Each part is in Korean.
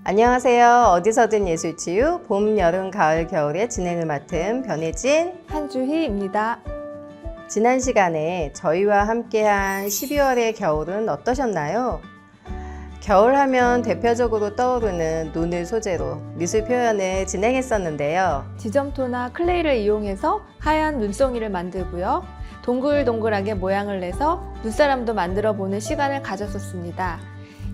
안녕하세요. 어디서든 예술치유 봄, 여름, 가을, 겨울의 진행을 맡은 변혜진, 한주희입니다. 지난 시간에 저희와 함께한 12월의 겨울은 어떠셨나요? 겨울 하면 대표적으로 떠오르는 눈을 소재로 미술 표현을 진행했었는데요. 지점토나 클레이를 이용해서 하얀 눈송이를 만들고요. 동글동글하게 모양을 내서 눈사람도 만들어 보는 시간을 가졌었습니다.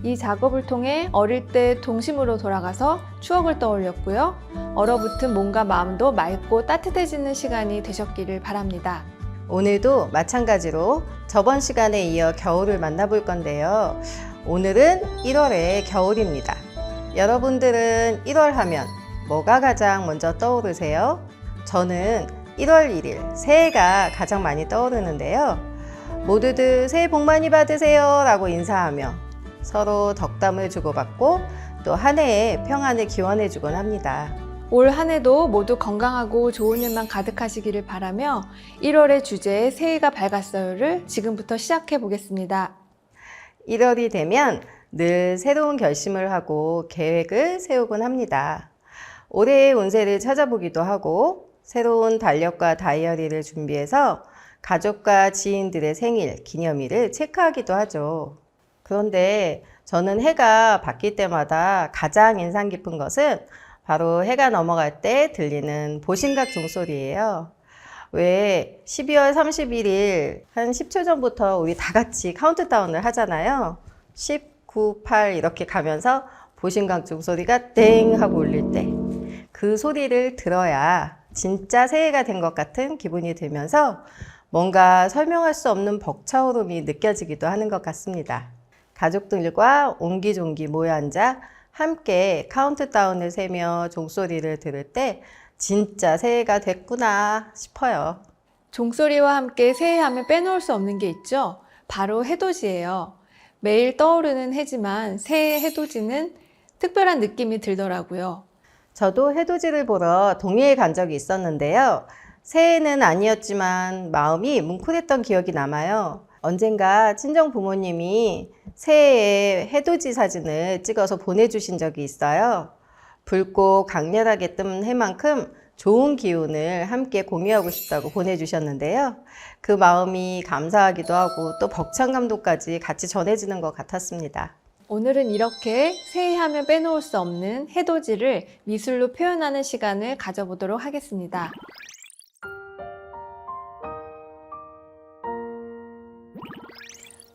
이 작업을 통해 어릴 때 동심으로 돌아가서 추억을 떠올렸고요. 얼어붙은 몸과 마음도 맑고 따뜻해지는 시간이 되셨기를 바랍니다. 오늘도 마찬가지로 저번 시간에 이어 겨울을 만나볼 건데요. 오늘은 1월의 겨울입니다. 여러분들은 1월 하면 뭐가 가장 먼저 떠오르세요? 저는 1월 1일 새해가 가장 많이 떠오르는데요. 모두들 새해 복 많이 받으세요 라고 인사하며 서로 덕담을 주고받고 또 한 해의 평안을 기원해 주곤 합니다. 올 한 해도 모두 건강하고 좋은 일만 가득하시기를 바라며 1월의 주제 새해가 밝았어요를 지금부터 시작해 보겠습니다. 1월이 되면 늘 새로운 결심을 하고 계획을 세우곤 합니다. 올해의 운세를 찾아보기도 하고 새로운 달력과 다이어리를 준비해서 가족과 지인들의 생일, 기념일을 체크하기도 하죠. 그런데 저는 해가 바뀔 때마다 가장 인상 깊은 것은 바로 해가 넘어갈 때 들리는 보신각 종소리예요. 왜 12월 31일 한 10초 전부터 우리 다 같이 카운트다운을 하잖아요. 10, 9, 8 이렇게 가면서 보신각 종소리가 땡 하고 울릴 때 그 소리를 들어야 진짜 새해가 된 것 같은 기분이 들면서 뭔가 설명할 수 없는 벅차오름이 느껴지기도 하는 것 같습니다. 가족들과 옹기종기 모여 앉아 함께 카운트다운을 세며 종소리를 들을 때 진짜 새해가 됐구나 싶어요. 종소리와 함께 새해 하면 빼놓을 수 없는 게 있죠. 바로 해돋이예요. 매일 떠오르는 해지만 새해 해돋이는 특별한 느낌이 들더라고요. 저도 해돋이를 보러 동해에 간 적이 있었는데요. 새해는 아니었지만 마음이 뭉클했던 기억이 남아요. 언젠가 친정 부모님이 새해에 해돋이 사진을 찍어서 보내주신 적이 있어요. 붉고 강렬하게 뜬 해만큼 좋은 기운을 함께 공유하고 싶다고 보내주셨는데요. 그 마음이 감사하기도 하고 또 벅찬 감동까지 같이 전해지는 것 같았습니다. 오늘은 이렇게 새해 하면 빼놓을 수 없는 해돋이를 미술로 표현하는 시간을 가져보도록 하겠습니다.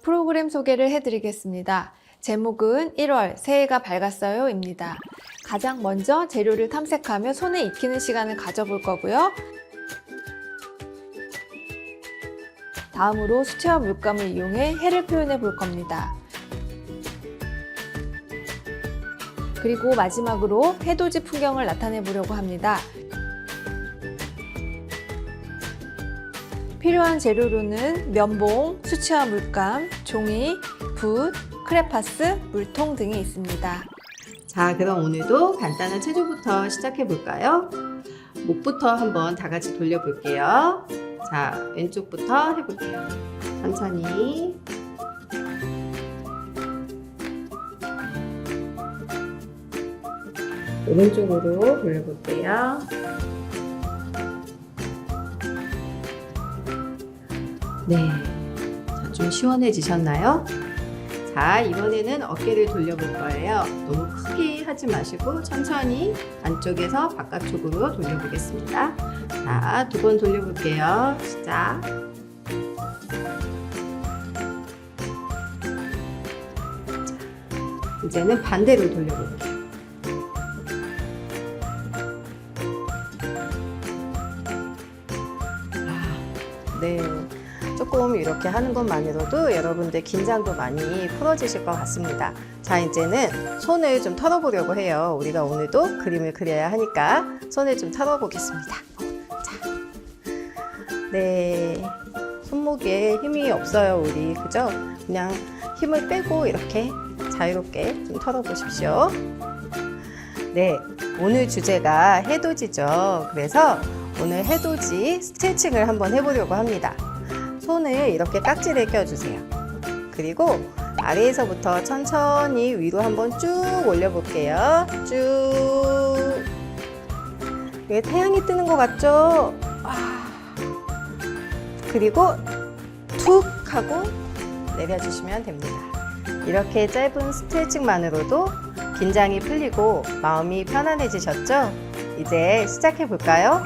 프로그램 소개를 해드리겠습니다. 제목은 1월 새해가 밝았어요 입니다. 가장 먼저 재료를 탐색하며 손에 익히는 시간을 가져볼 거고요. 다음으로 수채화 물감을 이용해 해를 표현해 볼 겁니다. 그리고 마지막으로 해돋이 풍경을 나타내 보려고 합니다. 필요한 재료로는 면봉, 수채화 물감, 종이, 붓, 크레파스, 물통 등이 있습니다. 자, 그럼 오늘도 간단한 체조부터 시작해 볼까요? 목부터 한번 다 같이 돌려볼게요. 자, 왼쪽부터 해볼게요. 천천히. 오른쪽으로 돌려볼게요. 네, 자, 좀 시원해지셨나요? 자, 이번에는 어깨를 돌려볼 거예요. 너무 크게 하지 마시고 천천히 안쪽에서 바깥쪽으로 돌려보겠습니다. 자, 두 번 돌려볼게요. 시작. 자, 이제는 반대로 돌려볼게요. 네, 조금 이렇게 하는 것만으로도 여러분들 긴장도 많이 풀어지실 것 같습니다. 자, 이제는 손을 좀 털어보려고 해요. 우리가 오늘도 그림을 그려야 하니까 손을 좀 털어보겠습니다. 자, 네, 손목에 힘이 없어요, 우리. 그죠? 그냥 힘을 빼고 이렇게 자유롭게 좀 털어보십시오. 네, 오늘 주제가 해돋이죠. 그래서 오늘 해돋이 스트레칭을 한번 해보려고 합니다. 손을 이렇게 깍지를 껴주세요. 그리고 아래에서부터 천천히 위로 한번 쭉 올려볼게요. 쭉. 여기 태양이 뜨는 것 같죠? 그리고 툭 하고 내려주시면 됩니다. 이렇게 짧은 스트레칭만으로도 긴장이 풀리고 마음이 편안해지셨죠? 이제 시작해 볼까요?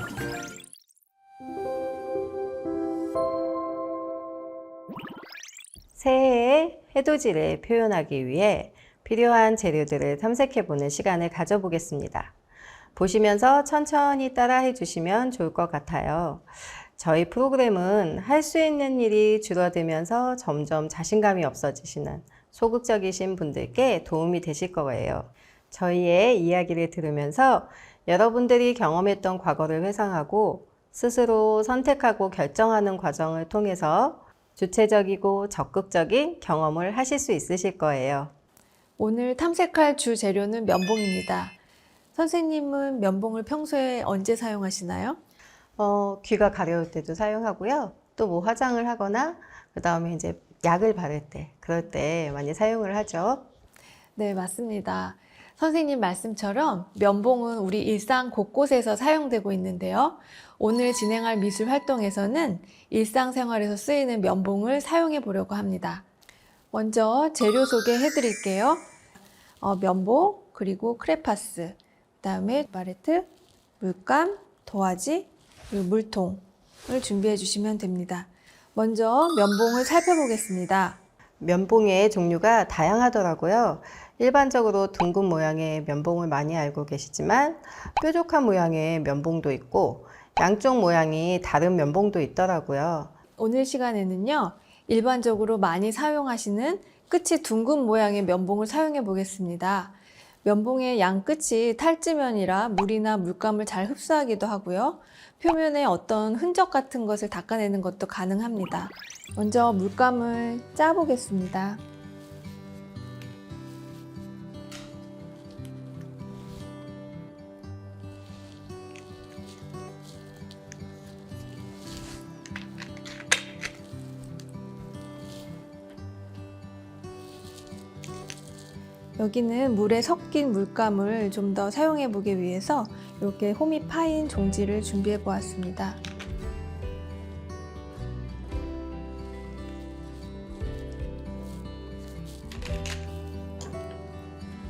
새해의 해돋이를 표현하기 위해 필요한 재료들을 탐색해 보는 시간을 가져보겠습니다. 보시면서 천천히 따라해 주시면 좋을 것 같아요. 저희 프로그램은 할 수 있는 일이 줄어들면서 점점 자신감이 없어지시는 소극적이신 분들께 도움이 되실 거예요. 저희의 이야기를 들으면서 여러분들이 경험했던 과거를 회상하고 스스로 선택하고 결정하는 과정을 통해서 주체적이고 적극적인 경험을 하실 수 있으실 거예요. 오늘 탐색할 주 재료는 면봉입니다. 선생님은 면봉을 평소에 언제 사용하시나요? 귀가 가려울 때도 사용하고요. 또 뭐 화장을 하거나 그 다음에 이제 약을 바를 때, 그럴 때 많이 사용을 하죠. 네, 맞습니다. 선생님 말씀처럼 면봉은 우리 일상 곳곳에서 사용되고 있는데요. 오늘 진행할 미술 활동에서는 일상생활에서 쓰이는 면봉을 사용해 보려고 합니다. 먼저 재료 소개해 드릴게요. 면봉, 그리고 크레파스, 그 다음에 팔레트, 물감, 도화지, 그리고 물통을 준비해 주시면 됩니다. 먼저 면봉을 살펴보겠습니다. 면봉의 종류가 다양하더라고요. 일반적으로 둥근 모양의 면봉을 많이 알고 계시지만 뾰족한 모양의 면봉도 있고 양쪽 모양이 다른 면봉도 있더라고요. 오늘 시간에는요, 일반적으로 많이 사용하시는 끝이 둥근 모양의 면봉을 사용해 보겠습니다. 면봉의 양 끝이 탈지면이라 물이나 물감을 잘 흡수하기도 하고요. 표면에 어떤 흔적 같은 것을 닦아내는 것도 가능합니다. 먼저 물감을 짜보겠습니다. 여기는 물에 섞인 물감을 좀 더 사용해 보기 위해서 이렇게 홈이 파인 종지를 준비해 보았습니다.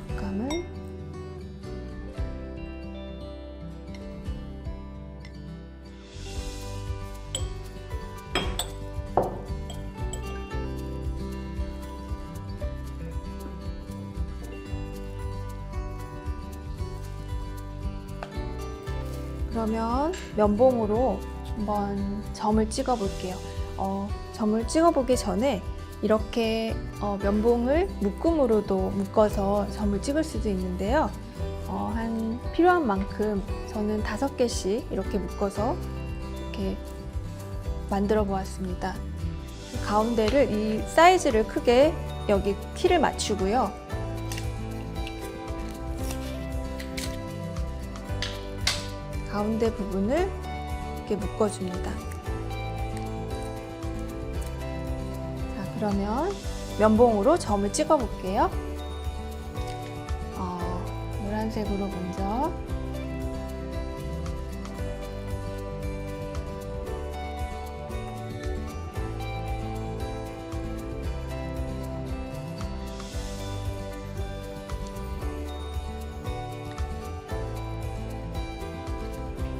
물감을 그러면 면봉으로 한번 점을 찍어 볼게요. 점을 찍어 보기 전에 이렇게 면봉을 묶음으로도 묶어서 점을 찍을 수도 있는데요. 한 필요한 만큼 저는 5개씩 이렇게 묶어서 이렇게 만들어 보았습니다. 가운데를 이 사이즈를 크게 여기 키를 맞추고요. 가운데 부분을 이렇게 묶어줍니다. 자, 그러면 면봉으로 점을 찍어 볼게요. 노란색으로 먼저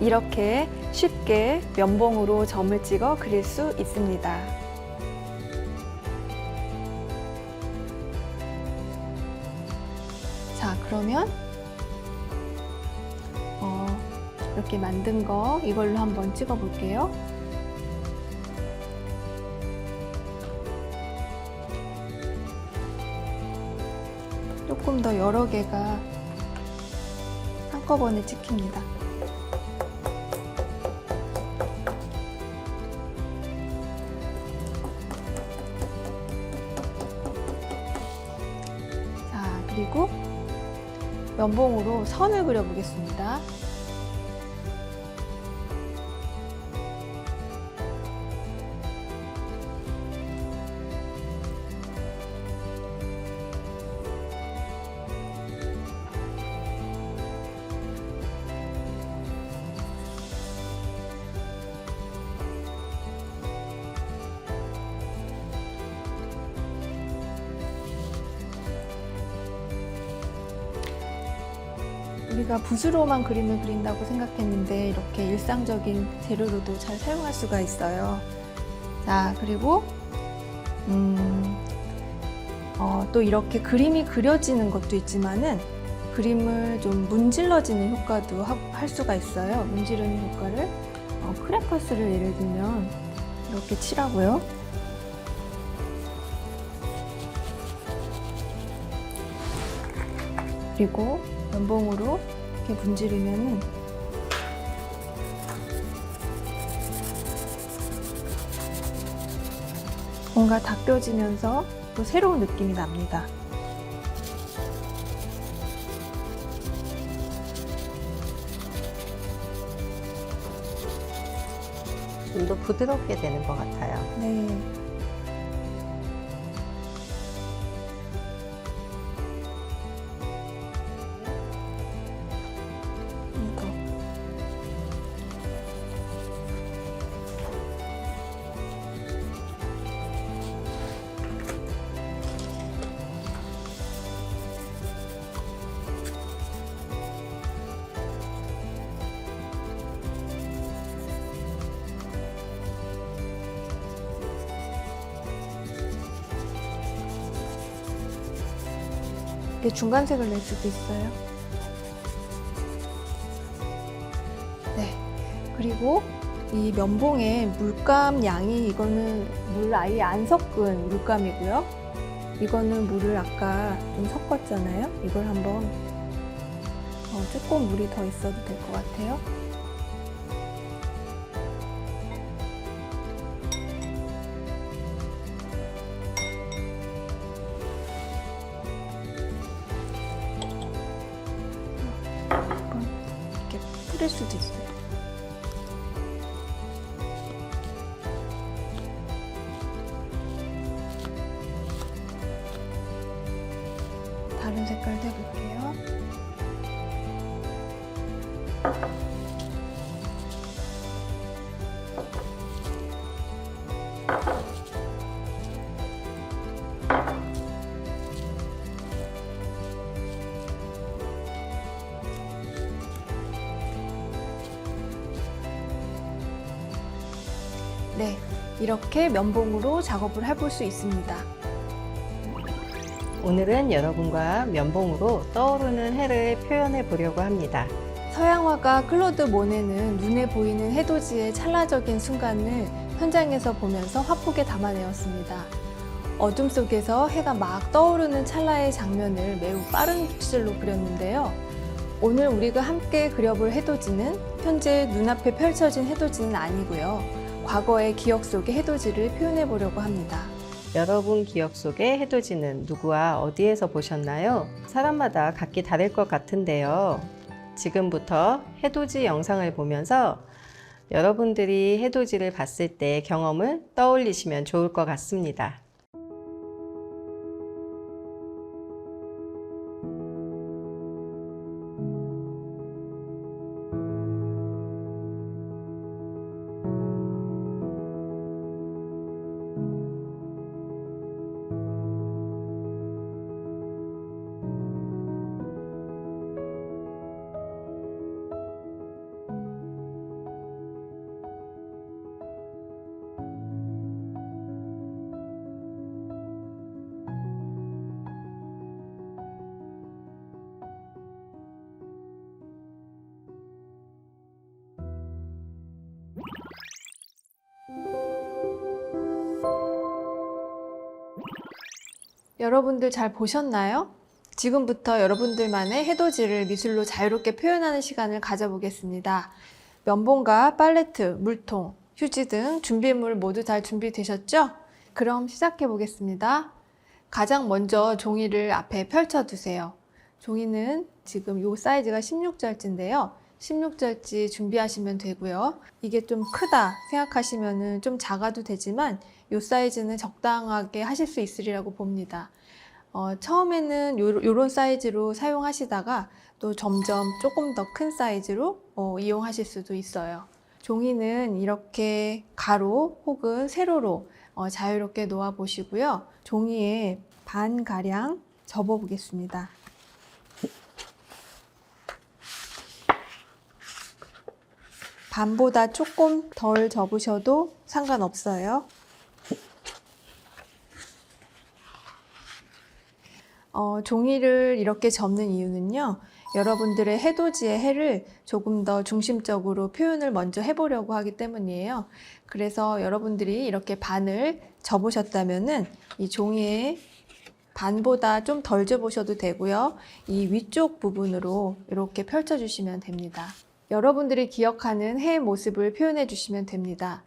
이렇게 쉽게 면봉으로 점을 찍어 그릴 수 있습니다. 자, 그러면 이렇게 만든 거 이걸로 한번 찍어 볼게요. 조금 더 여러 개가 한꺼번에 찍힙니다. 그리고 면봉으로 선을 그려보겠습니다. 우리가 붓으로만 그림을 그린다고 생각했는데 이렇게 일상적인 재료로도 잘 사용할 수가 있어요. 자, 그리고 또 이렇게 그림이 그려지는 것도 있지만은 그림을 좀 문질러지는 효과도 할 수가 있어요. 문지르는 효과를 크레파스를 예를 들면 이렇게 칠하고요. 그리고 면봉으로 이렇게 문지르면은 뭔가 닦여지면서 또 새로운 느낌이 납니다. 좀 더 부드럽게 되는 것 같아요. 네. 더. 이렇게 중간색을 낼 수도 있어요. 네. 그리고 이 면봉의 물감 양이 이거는 물 아예 안 섞은 물감이고요. 이거는 물을 아까 좀 섞었잖아요. 이걸 한번 조금 물이 더 있어도 될 것 같아요. 이렇게 뿌릴 수도 있어요. 다른 색깔도 해볼게요. 네, 이렇게 면봉으로 작업을 해볼 수 있습니다. 오늘은 여러분과 면봉으로 떠오르는 해를 표현해 보려고 합니다. 서양 화가 클로드 모네는 눈에 보이는 해돋이의 찰나적인 순간을 현장에서 보면서 화폭에 담아내었습니다. 어둠 속에서 해가 막 떠오르는 찰나의 장면을 매우 빠른 붓질로 그렸는데요. 오늘 우리가 함께 그려볼 해돋이는 현재 눈앞에 펼쳐진 해돋이는 아니고요. 과거의 기억 속의 해돋이를 표현해 보려고 합니다. 여러분 기억 속의 해돋이는 누구와 어디에서 보셨나요? 사람마다 각기 다를 것 같은데요. 지금부터 해돋이 영상을 보면서 여러분들이 해돋이를 봤을 때 경험을 떠올리시면 좋을 것 같습니다. 여러분들 잘 보셨나요? 지금부터 여러분들만의 해돋이를 미술로 자유롭게 표현하는 시간을 가져보겠습니다. 면봉과 팔레트, 물통, 휴지 등 준비물 모두 잘 준비되셨죠? 그럼 시작해 보겠습니다. 가장 먼저 종이를 앞에 펼쳐두세요. 종이는 지금 이 사이즈가 16절지인데요. 16절지 준비하시면 되고요. 이게 좀 크다 생각하시면 좀 작아도 되지만 이 사이즈는 적당하게 하실 수 있으리라고 봅니다. 처음에는 요런 사이즈로 사용하시다가 또 점점 조금 더 큰 사이즈로 이용하실 수도 있어요. 종이는 이렇게 가로 혹은 세로로 자유롭게 놓아 보시고요. 종이에 반가량 접어 보겠습니다. 반보다 조금 덜 접으셔도 상관없어요. 종이를 이렇게 접는 이유는요. 여러분들의 해돋이의 해를 조금 더 중심적으로 표현을 먼저 해보려고 하기 때문이에요. 그래서 여러분들이 이렇게 반을 접으셨다면은 이 종이에 반보다 좀 덜 접으셔도 되고요. 이 위쪽 부분으로 이렇게 펼쳐주시면 됩니다. 여러분들이 기억하는 해의 모습을 표현해 주시면 됩니다.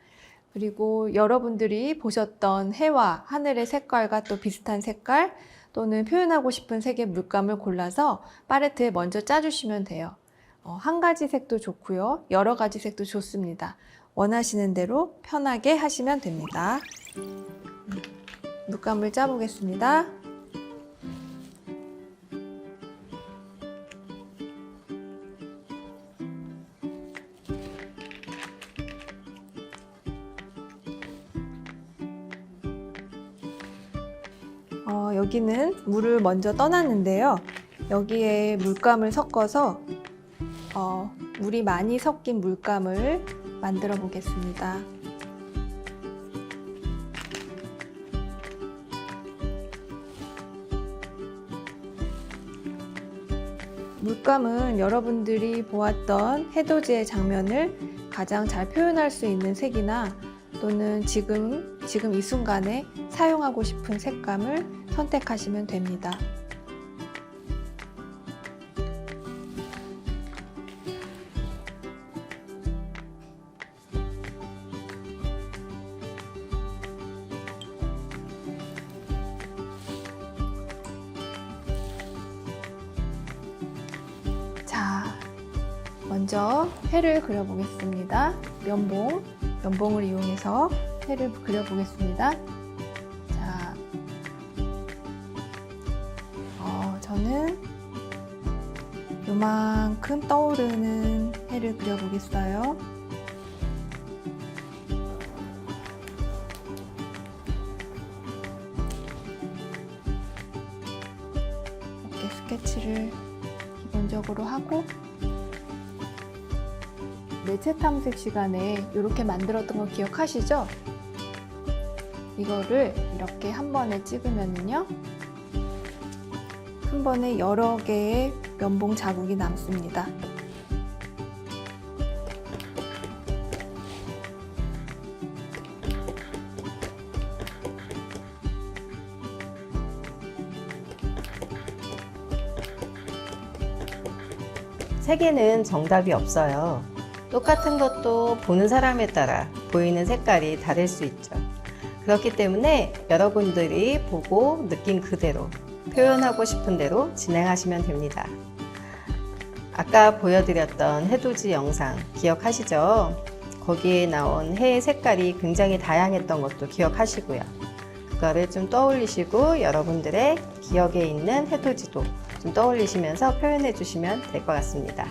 그리고 여러분들이 보셨던 해와 하늘의 색깔과 또 비슷한 색깔 또는 표현하고 싶은 색의 물감을 골라서 팔레트에 먼저 짜주시면 돼요. 한 가지 색도 좋고요. 여러 가지 색도 좋습니다. 원하시는 대로 편하게 하시면 됩니다. 물감을 짜보겠습니다. 여기는 물을 먼저 떠놨는데요. 여기에 물감을 섞어서 물이 많이 섞인 물감을 만들어 보겠습니다. 물감은 여러분들이 보았던 해돋이의 장면을 가장 잘 표현할 수 있는 색이나 또는 지금 이 순간에 사용하고 싶은 색감을 선택하시면 됩니다. 자, 먼저 해를 그려보겠습니다. 면봉을 이용해서 해를 그려보겠습니다. 자, 저는 요만큼 떠오르는 해를 그려보겠어요. 이렇게 스케치를 기본적으로 하고 매체 탐색 시간에 이렇게 만들었던 거 기억하시죠? 이거를 이렇게 한 번에 찍으면요, 한 번에 여러 개의 면봉 자국이 남습니다. 색에는 정답이 없어요. 똑같은 것도 보는 사람에 따라 보이는 색깔이 다를 수 있죠. 그렇기 때문에 여러분들이 보고 느낀 그대로 표현하고 싶은 대로 진행하시면 됩니다. 아까 보여드렸던 해돋이 영상 기억하시죠? 거기에 나온 해의 색깔이 굉장히 다양했던 것도 기억하시고요. 그거를 좀 떠올리시고 여러분들의 기억에 있는 해돋이도 좀 떠올리시면서 표현해 주시면 될 것 같습니다.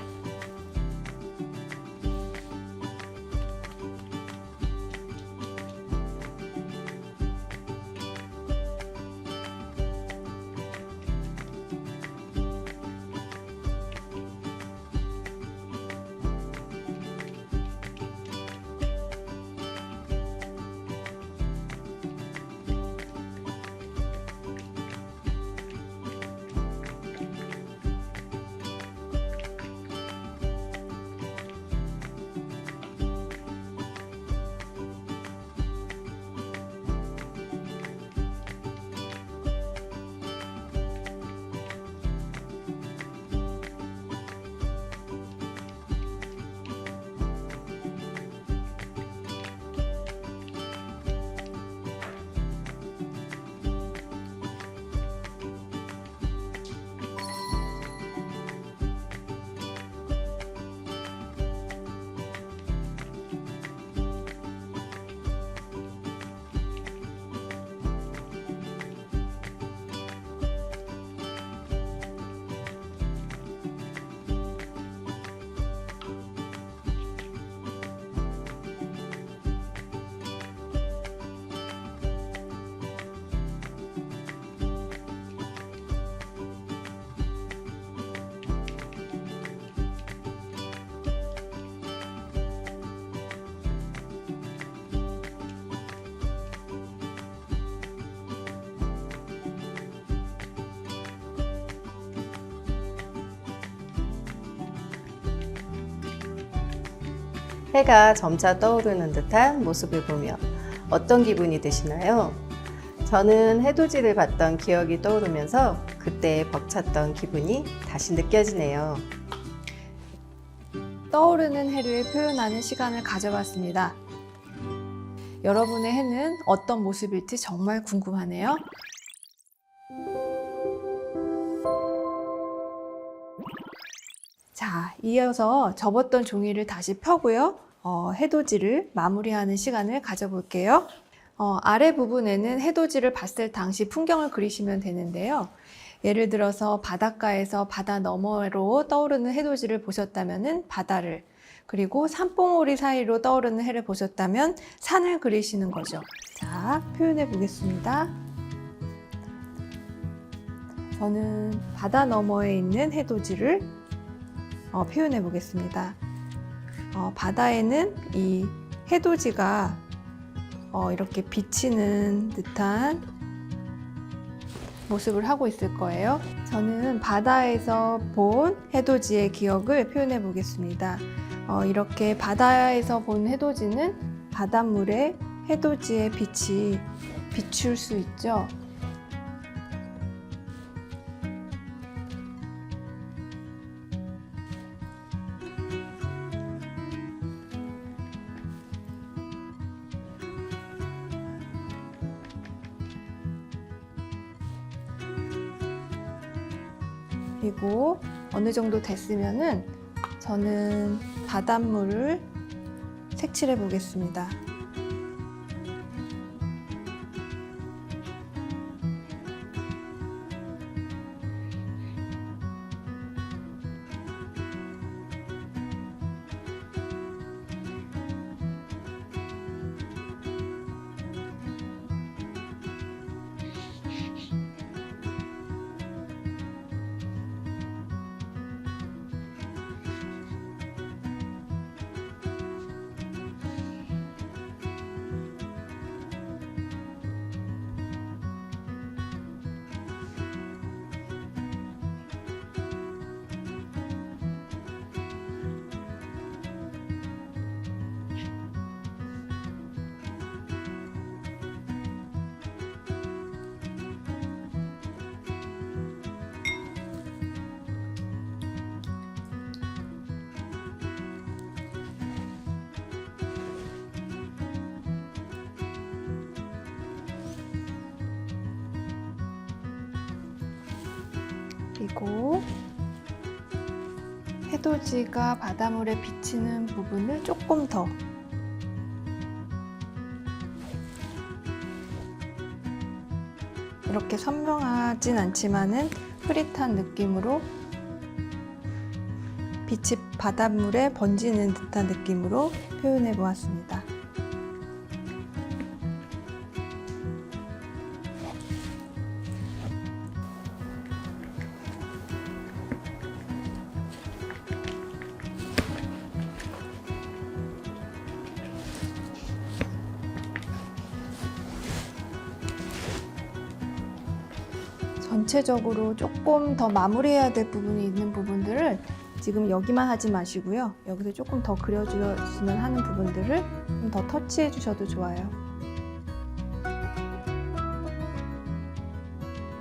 해가 점차 떠오르는 듯한 모습을 보며 어떤 기분이 드시나요? 저는 해돋이를 봤던 기억이 떠오르면서 그때 벅찼던 기분이 다시 느껴지네요. 떠오르는 해를 표현하는 시간을 가져봤습니다. 여러분의 해는 어떤 모습일지 정말 궁금하네요. 자, 이어서 접었던 종이를 다시 펴고요. 해돋이를 마무리하는 시간을 가져볼게요. 아래 부분에는 해돋이를 봤을 당시 풍경을 그리시면 되는데요. 예를 들어서 바닷가에서 바다 너머로 떠오르는 해돋이를 보셨다면 바다를, 그리고 산봉우리 사이로 떠오르는 해를 보셨다면 산을 그리시는 거죠. 자, 표현해 보겠습니다. 저는 바다 너머에 있는 해돋이를 표현해 보겠습니다. 바다에는 이 해돋이가 이렇게 비치는 듯한 모습을 하고 있을 거예요. 저는 바다에서 본 해돋이의 기억을 표현해 보겠습니다. 이렇게 바다에서 본 해돋이는 바닷물에 해돋이의 빛이 비출 수 있죠. 그리고 어느 정도 됐으면은 저는 바닷물을 색칠해 보겠습니다. 그리고 해돋이가 바닷물에 비치는 부분을 조금 더 이렇게 선명하진 않지만은 흐릿한 느낌으로 빛이 바닷물에 번지는 듯한 느낌으로 표현해 보았습니다. 전체적으로 조금 더 마무리해야 될 부분이 있는 부분들을 지금 여기만 하지 마시고요. 여기서 조금 더 그려주셨으면 하는 부분들을 좀 더 터치해 주셔도 좋아요.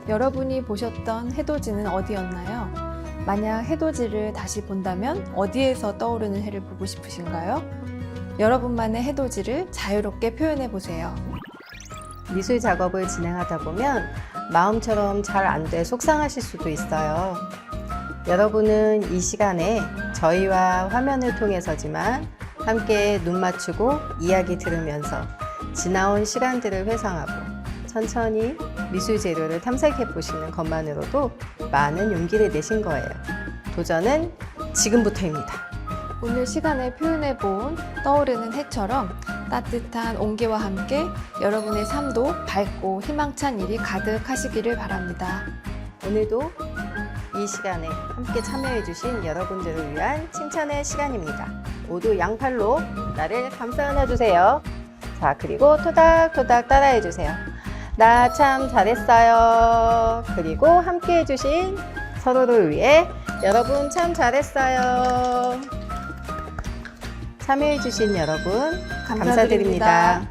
여러분이 보셨던 해돋이는 어디였나요? 만약 해돋이를 다시 본다면 어디에서 떠오르는 해를 보고 싶으신가요? 여러분만의 해돋이를 자유롭게 표현해 보세요. 미술 작업을 진행하다 보면 마음처럼 잘 안 돼 속상하실 수도 있어요. 여러분은 이 시간에 저희와 화면을 통해서지만 함께 눈 맞추고 이야기 들으면서 지나온 시간들을 회상하고 천천히 미술 재료를 탐색해 보시는 것만으로도 많은 용기를 내신 거예요. 도전은 지금부터입니다. 오늘 시간에 표현해 본 떠오르는 해처럼 따뜻한 온기와 함께 여러분의 삶도 밝고 희망찬 일이 가득하시기를 바랍니다. 오늘도 이 시간에 함께 참여해주신 여러분들을 위한 칭찬의 시간입니다. 모두 양팔로 나를 감싸 안아주세요. 자, 그리고 토닥토닥 따라해주세요. 나 참 잘했어요. 그리고 함께 해주신 서로를 위해 여러분 참 잘했어요. 참여해주신 여러분 감사드립니다.